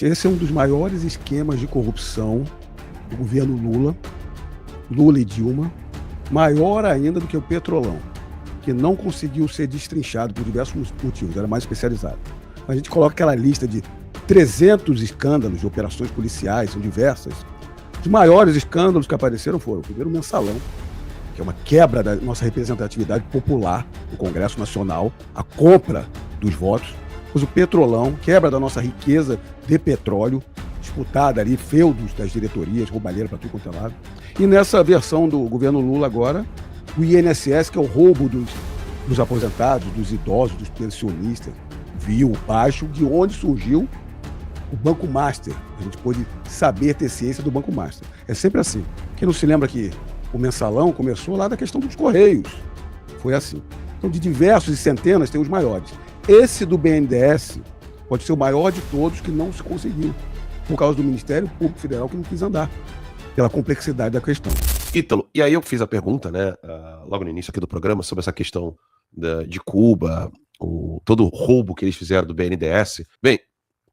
Esse é um dos maiores esquemas de corrupção do governo Lula, Lula e Dilma, maior ainda do que o Petrolão, que não conseguiu ser destrinchado por diversos motivos, era mais especializado. A gente coloca aquela lista de 300 escândalos de operações policiais, são diversas. Os maiores escândalos que apareceram foram, primeiro, o Mensalão, que é uma quebra da nossa representatividade popular no Congresso Nacional, a compra dos votos. Depois o Petrolão, quebra da nossa riqueza de petróleo, disputada ali, feudos das diretorias, roubalheira para tudo quanto é lado. E nessa versão do governo Lula agora, o INSS, que é o roubo dos aposentados, dos idosos, dos pensionistas, viu baixo, de onde surgiu o Banco Master. A gente pôde saber, ter ciência do Banco Master. É sempre assim. Quem não se lembra que o Mensalão começou lá da questão dos Correios. Foi assim. Então, de diversos e centenas, tem os maiores. Esse do BNDES pode ser o maior de todos que não se conseguiu, por causa do Ministério Público Federal que não quis andar, pela complexidade da questão. Ítalo, e aí eu fiz a pergunta, né, logo no início aqui do programa, sobre essa questão de Cuba, todo o roubo que eles fizeram do BNDES. Bem,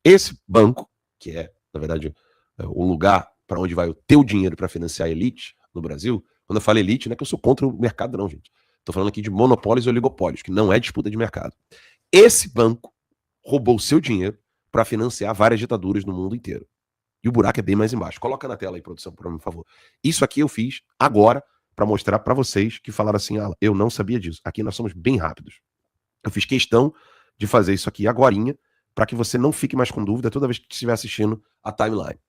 esse banco, que é, na verdade, o lugar para onde vai o teu dinheiro para financiar a elite no Brasil, quando eu falo elite, não é que eu sou contra o mercado não, gente. Estou falando aqui de monopólios e oligopólios, que não é disputa de mercado. Esse banco roubou o seu dinheiro para financiar várias ditaduras no mundo inteiro. E o buraco é bem mais embaixo. Coloca na tela aí, produção, por favor. Isso aqui eu fiz agora para mostrar para vocês que falaram assim, eu não sabia disso. Aqui nós somos bem rápidos. Eu fiz questão de fazer isso aqui agorinha, para que você não fique mais com dúvida toda vez que estiver assistindo a timeline.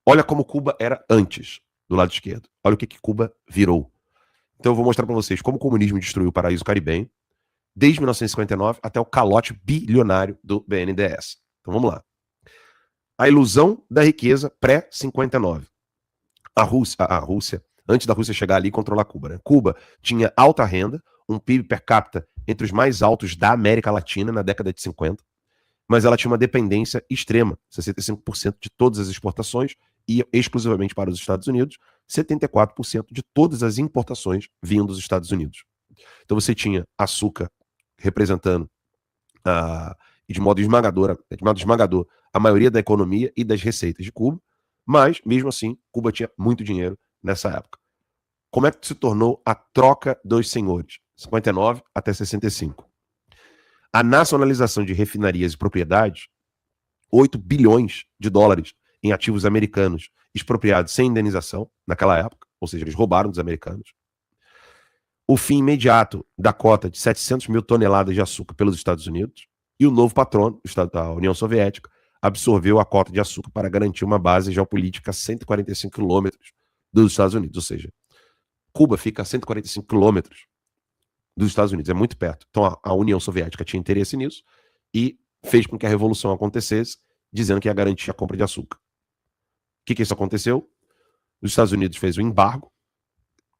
Olha como Cuba era antes, do lado esquerdo. Olha o que Cuba virou. Então eu vou mostrar para vocês como o comunismo destruiu o paraíso caribenho, desde 1959 até o calote bilionário do BNDES. Então vamos lá. A ilusão da riqueza pré-59. A Rússia, antes da Rússia chegar ali e controlar Cuba, né? Cuba tinha alta renda, um PIB per capita entre os mais altos da América Latina na década de 50, mas ela tinha uma dependência extrema. 65% de todas as exportações ia exclusivamente para os Estados Unidos, 74% de todas as importações vinham dos Estados Unidos. Então você tinha açúcar representando de modo esmagador a maioria da economia e das receitas de Cuba, mas mesmo assim Cuba tinha muito dinheiro nessa época. Como é que se tornou a troca dos senhores? 59 até 65. A nacionalização de refinarias e propriedades, 8 bilhões de dólares em ativos americanos expropriados sem indenização naquela época, ou seja, eles roubaram dos americanos. O fim imediato da cota de 700 mil toneladas de açúcar pelos Estados Unidos, e o novo patrono, a União Soviética, absorveu a cota de açúcar para garantir uma base geopolítica a 145 quilômetros dos Estados Unidos, ou seja, Cuba fica a 145 quilômetros dos Estados Unidos, é muito perto. Então a União Soviética tinha interesse nisso e fez com que a revolução acontecesse, dizendo que ia garantir a compra de açúcar. O que isso aconteceu? Os Estados Unidos fez um embargo,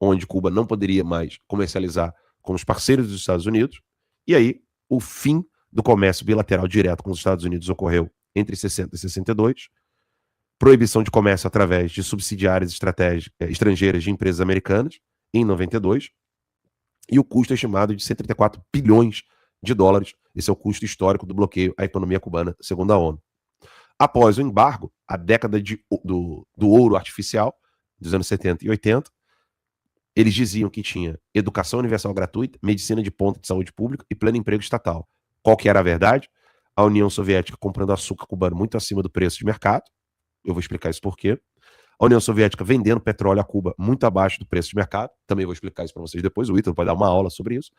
onde Cuba não poderia mais comercializar com os parceiros dos Estados Unidos, e aí o fim do comércio bilateral direto com os Estados Unidos ocorreu entre 60 e 62, proibição de comércio através de subsidiárias estrangeiras de empresas americanas, em 92, e o custo estimado de 134 bilhões de dólares, esse é o custo histórico do bloqueio à economia cubana, segundo a ONU. Após o embargo, a década do ouro artificial, dos anos 70 e 80, eles diziam que tinha educação universal gratuita, medicina de ponta de saúde pública e pleno emprego estatal. Qual que era a verdade? A União Soviética comprando açúcar cubano muito acima do preço de mercado. Eu vou explicar isso por quê. A União Soviética vendendo petróleo a Cuba muito abaixo do preço de mercado. Também vou explicar isso para vocês depois. O Ítalo pode dar uma aula sobre isso.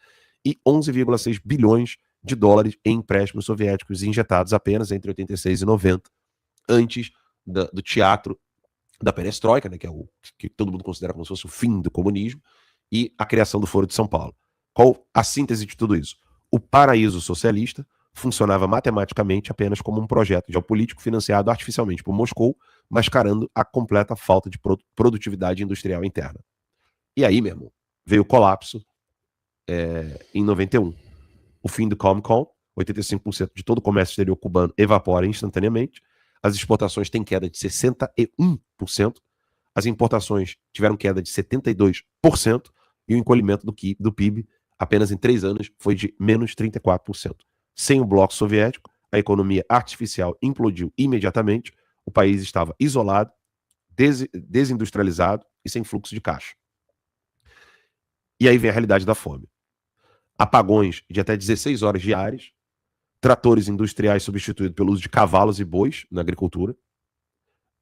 E 11,6 bilhões de dólares em empréstimos soviéticos injetados apenas entre 86 e 90, antes do teatro da perestroika, né, que é o que todo mundo considera como se fosse o fim do comunismo, e a criação do Foro de São Paulo. Qual a síntese de tudo isso? O paraíso socialista funcionava matematicamente apenas como um projeto geopolítico financiado artificialmente por Moscou, mascarando a completa falta de produtividade industrial interna. E aí, meu irmão, veio o colapso em 91. O fim do Comecon, 85% de todo o comércio exterior cubano evapora instantaneamente, as exportações têm queda de 61%, as importações tiveram queda de 72%, e o encolhimento do PIB apenas em 3 anos foi de menos 34%. Sem o bloco soviético, a economia artificial implodiu imediatamente, o país estava isolado, desindustrializado e sem fluxo de caixa. E aí vem a realidade da fome. Apagões de até 16 horas diárias, tratores industriais substituídos pelo uso de cavalos e bois na agricultura,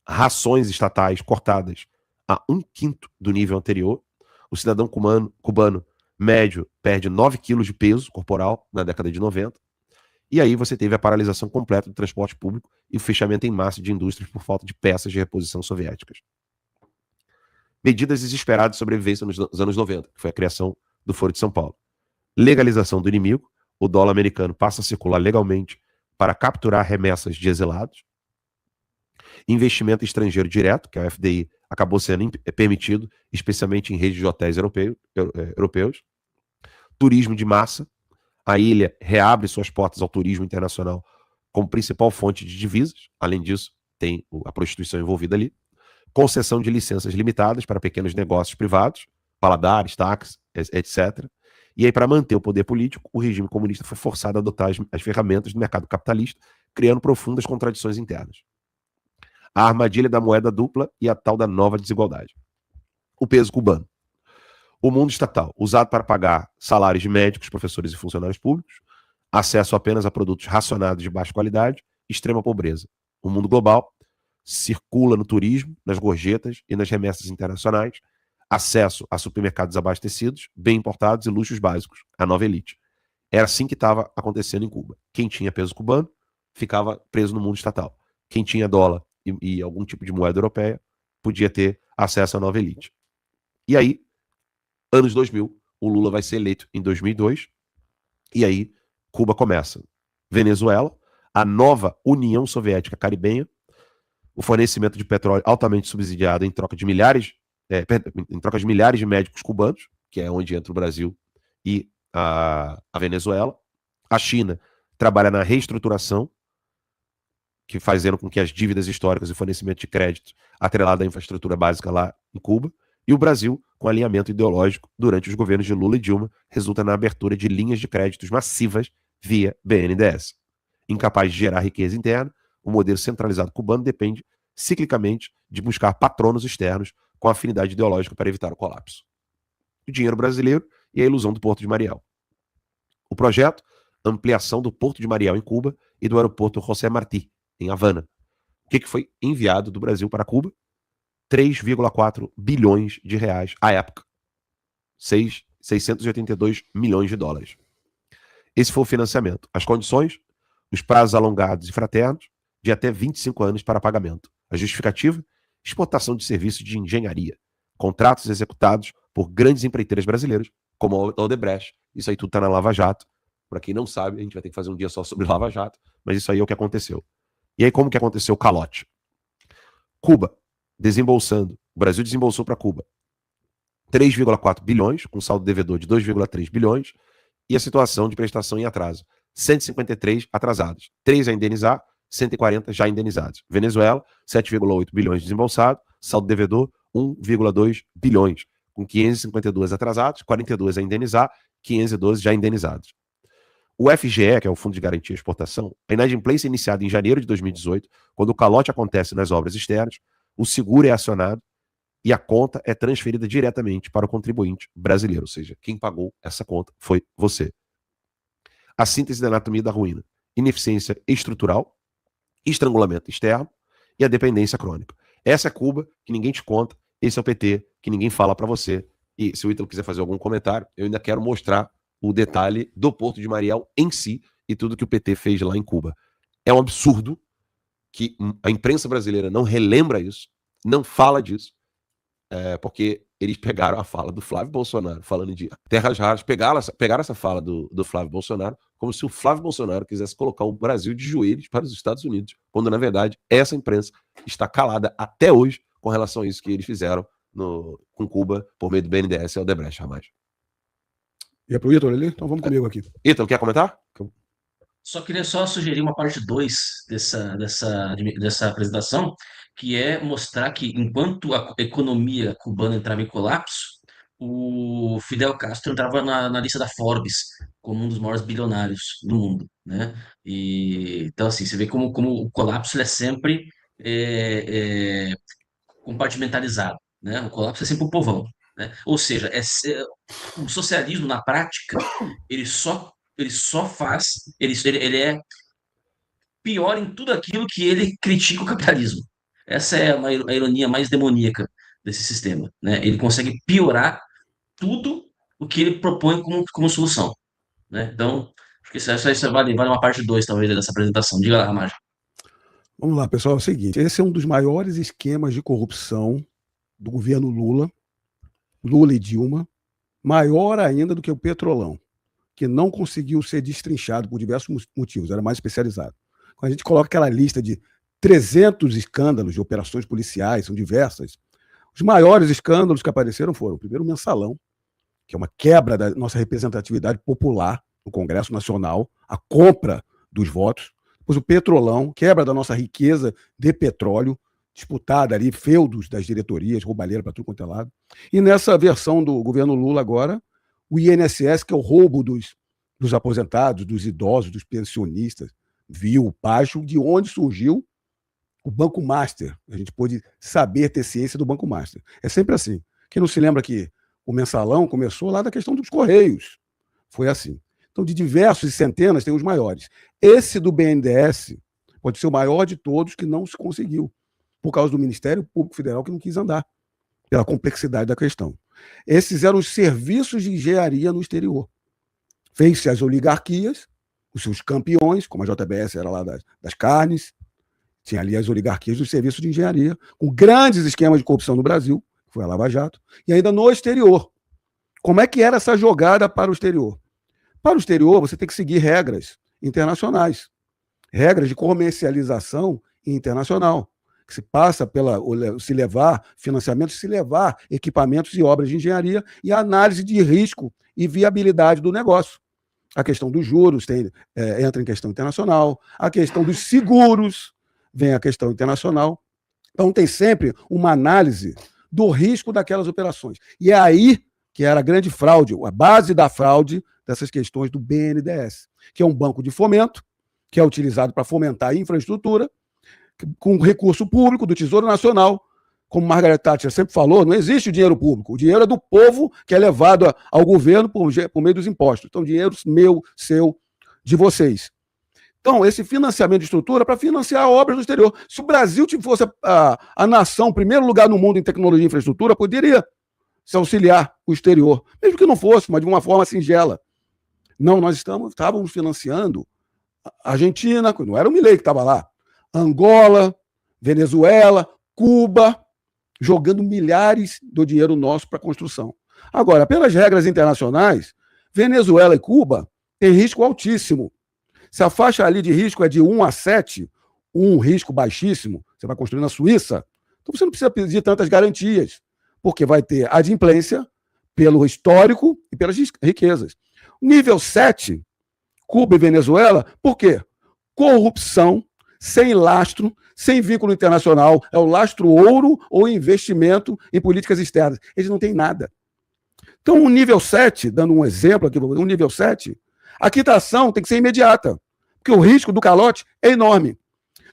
rações estatais cortadas a 1/5 do nível anterior, o cidadão cubano médio perde 9 quilos de peso corporal na década de 90, e aí você teve a paralisação completa do transporte público e o fechamento em massa de indústrias por falta de peças de reposição soviéticas. Medidas desesperadas de sobrevivência nos anos 90, que foi a criação do Foro de São Paulo. Legalização do inimigo, o dólar americano passa a circular legalmente para capturar remessas de exilados. Investimento estrangeiro direto, que é o FDI, acabou sendo permitido, especialmente em redes de hotéis europeus. Turismo de massa, a ilha reabre suas portas ao turismo internacional como principal fonte de divisas. Além disso, tem a prostituição envolvida ali. Concessão de licenças limitadas para pequenos negócios privados, paladares, táxis, etc. E aí, para manter o poder político, o regime comunista foi forçado a adotar as ferramentas do mercado capitalista, criando profundas contradições internas. A armadilha da moeda dupla e a tal da nova desigualdade. O peso cubano. O mundo estatal, usado para pagar salários de médicos, professores e funcionários públicos, acesso apenas a produtos racionados de baixa qualidade, extrema pobreza. O mundo global circula no turismo, nas gorjetas e nas remessas internacionais, acesso a supermercados abastecidos, bem importados e luxos básicos, a nova elite. Era assim que estava acontecendo em Cuba. Quem tinha peso cubano ficava preso no mundo estatal. Quem tinha dólar e algum tipo de moeda europeia podia ter acesso à nova elite. E aí, anos 2000, o Lula vai ser eleito em 2002, e aí Cuba começa. Venezuela, a nova União Soviética Caribenha, o fornecimento de petróleo altamente subsidiado em troca de milhares de médicos cubanos, que é onde entra o Brasil e a Venezuela. A China trabalha na reestruturação, que fazendo com que as dívidas históricas e fornecimento de crédito atrelado à infraestrutura básica lá em Cuba. E o Brasil, com alinhamento ideológico durante os governos de Lula e Dilma, resulta na abertura de linhas de créditos massivas via BNDES. Incapaz de gerar riqueza interna, o modelo centralizado cubano depende ciclicamente de buscar patronos externos com afinidade ideológica para evitar o colapso. O dinheiro brasileiro e a ilusão do Porto de Mariel. O projeto, ampliação do Porto de Mariel em Cuba e do aeroporto José Martí, em Havana. O que foi enviado do Brasil para Cuba? 3,4 bilhões de reais à época. 682 milhões de dólares. Esse foi o financiamento. As condições, os prazos alongados e fraternos, de até 25 anos para pagamento. A justificativa, exportação de serviços de engenharia. Contratos executados por grandes empreiteiras brasileiras, como a Odebrecht. Isso aí tudo está na Lava Jato. Para quem não sabe, a gente vai ter que fazer um dia só sobre Lava Jato, mas isso aí é o que aconteceu. E aí como que aconteceu o calote? Cuba, desembolsando, o Brasil desembolsou para Cuba 3,4 bilhões, com saldo devedor de 2,3 bilhões, e a situação de prestação em atraso. 153 atrasados, 3 a indenizar, 140 já indenizados. Venezuela, 7,8 bilhões desembolsado, saldo devedor 1,2 bilhões, com 552 atrasados, 42 a indenizar, 512 já indenizados. O FGE, que é o Fundo de Garantia de Exportação, a inadimplência iniciada em janeiro de 2018, quando o calote acontece nas obras externas, o seguro é acionado e a conta é transferida diretamente para o contribuinte brasileiro, ou seja, quem pagou essa conta foi você. A síntese da anatomia da ruína: ineficiência estrutural, estrangulamento externo e a dependência crônica. Essa é Cuba, que ninguém te conta, esse é o PT, que ninguém fala para você. E se o Ítalo quiser fazer algum comentário, eu ainda quero mostrar o detalhe do Porto de Mariel em si e tudo que o PT fez lá em Cuba. É um absurdo que a imprensa brasileira não relembra isso, não fala disso, porque eles pegaram a fala do Flávio Bolsonaro falando de terras raras, pegaram essa fala do Flávio Bolsonaro como se o Flávio Bolsonaro quisesse colocar o Brasil de joelhos para os Estados Unidos, quando na verdade essa imprensa está calada até hoje com relação a isso que eles fizeram com Cuba por meio do BNDES e Odebrecht, Ramage. E é pro Ítalo ali? Então vamos comigo aqui. Ítalo, quer comentar? Só queria sugerir uma parte 2 dessa apresentação, que é mostrar que enquanto a economia cubana entrava em colapso, o Fidel Castro entrava na lista da Forbes como um dos maiores bilionários do mundo, né? Então, assim, você vê como o colapso ele é sempre é, é, compartimentalizado, né? O colapso é sempre o povão, né? Ou seja, o socialismo na prática ele só faz ele é pior em tudo aquilo que ele critica o capitalismo. Essa é a ironia mais demoníaca desse sistema, né? Ele consegue piorar tudo o que ele propõe como solução, né? Então, acho que isso vale uma parte 2 talvez, dessa apresentação. Diga lá, Ramalho. Vamos lá, pessoal. É o seguinte: esse é um dos maiores esquemas de corrupção do governo Lula e Dilma, maior ainda do que o Petrolão, que não conseguiu ser destrinchado por diversos motivos, era mais especializado. Quando a gente coloca aquela lista de 300 escândalos de operações policiais, são diversas, os maiores escândalos que apareceram foram, primeiro, o mensalão, que é uma quebra da nossa representatividade popular no Congresso Nacional, a compra dos votos. Depois o Petrolão, quebra da nossa riqueza de petróleo, disputada ali, feudos das diretorias, roubalheira para tudo quanto é lado. E nessa versão do governo Lula agora, o INSS, que é o roubo dos aposentados, dos idosos, dos pensionistas, viu o baixo de onde surgiu o Banco Master. A gente pôde saber, ter ciência do Banco Master. É sempre assim. Quem não se lembra que o mensalão começou lá da questão dos Correios. Foi assim. Então, de diversos e centenas, tem os maiores. Esse do BNDES pode ser o maior de todos que não se conseguiu, por causa do Ministério Público Federal que não quis andar, pela complexidade da questão. Esses eram os serviços de engenharia no exterior. Fez-se as oligarquias, os seus campeões, como a JBS era lá das carnes, tinha ali as oligarquias dos serviços de engenharia, com grandes esquemas de corrupção no Brasil, que foi a Lava Jato, e ainda no exterior. Como é que era essa jogada para o exterior? Para o exterior, você tem que seguir regras internacionais, regras de comercialização internacional, que se passa se levar financiamento, se levar equipamentos e obras de engenharia e a análise de risco e viabilidade do negócio. A questão dos juros entra em questão internacional, a questão dos seguros vem a questão internacional. Então tem sempre uma análise do risco daquelas operações. E é aí que era a grande fraude, a base da fraude dessas questões do BNDES, que é um banco de fomento, que é utilizado para fomentar a infraestrutura, com recurso público do Tesouro Nacional. Como Margaret Thatcher sempre falou, não existe dinheiro público. O dinheiro é do povo que é levado ao governo por meio dos impostos. Então, dinheiro meu, seu, de vocês. Então, esse financiamento de estrutura para financiar obras no exterior. Se o Brasil fosse a nação, primeiro lugar no mundo em tecnologia e infraestrutura, poderia se auxiliar o exterior. Mesmo que não fosse, mas de uma forma singela. Não, nós estávamos financiando a Argentina, não era o Milei que estava lá, Angola, Venezuela, Cuba, jogando milhares do dinheiro nosso para a construção. Agora, pelas regras internacionais, Venezuela e Cuba têm risco altíssimo. Se a faixa ali de risco é de 1 a 7, um risco baixíssimo, você vai construir na Suíça, então você não precisa pedir tantas garantias, porque vai ter adimplência pelo histórico e pelas riquezas. Nível 7, Cuba e Venezuela, por quê? Corrupção, sem lastro, sem vínculo internacional, é o lastro ouro ou investimento em políticas externas. Eles não têm nada. Então, o nível 7, dando um exemplo aqui, o nível 7, a quitação tem que ser imediata, porque o risco do calote é enorme.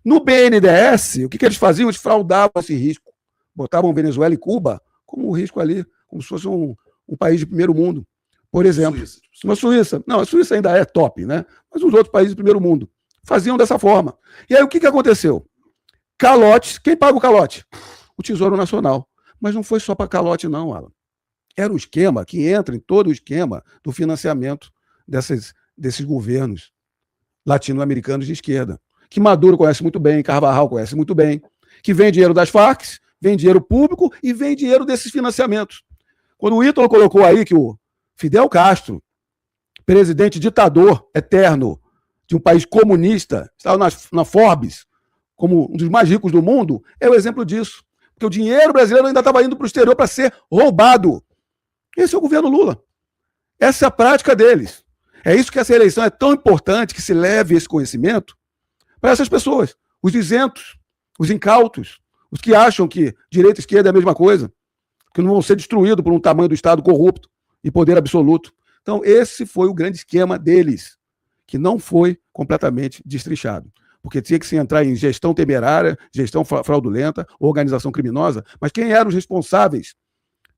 No BNDES, o que eles faziam? Eles fraudavam esse risco. Botavam Venezuela e Cuba como um risco ali, como se fosse um país de primeiro mundo, por exemplo. Uma Suíça. Não, a Suíça ainda é top, né? Mas os outros países do primeiro mundo faziam dessa forma. E aí o que aconteceu? Calote. Quem paga o calote? O Tesouro Nacional. Mas não foi só para calote, não, Alan. Era um esquema que entra em todo o esquema do financiamento desses governos latino-americanos de esquerda, que Maduro conhece muito bem, Carvajal conhece muito bem, que vem dinheiro das Farc, vem dinheiro público e vem dinheiro desses financiamentos. Quando o Ítalo colocou aí que o Fidel Castro, presidente ditador eterno de um país comunista, estava na Forbes como um dos mais ricos do mundo, é o exemplo disso. Porque o dinheiro brasileiro ainda estava indo para o exterior para ser roubado. Esse é o governo Lula. Essa é a prática deles. É isso que essa eleição é tão importante, que se leve esse conhecimento para essas pessoas, os isentos, os incautos, os que acham que direita e esquerda é a mesma coisa. que não vão ser destruídos por um tamanho do Estado corrupto e poder absoluto. Então, esse foi o grande esquema deles, que não foi completamente destrinchado. Porque tinha que se entrar em gestão temerária, gestão fraudulenta, organização criminosa, mas quem eram os responsáveis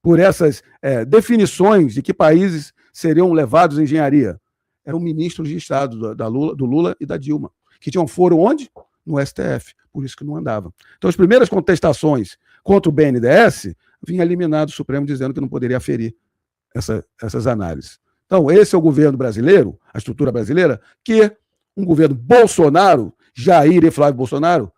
por essas definições de que países seriam levados à engenharia? Eram ministros de Estado do Lula e da Dilma, que tinham foro onde? No STF, por isso que não andava. Então, as primeiras contestações contra o BNDES vinha eliminado o Supremo dizendo que não poderia aferir essas análises. Então, esse é o governo brasileiro, a estrutura brasileira, que um governo Bolsonaro, Jair e Flávio Bolsonaro,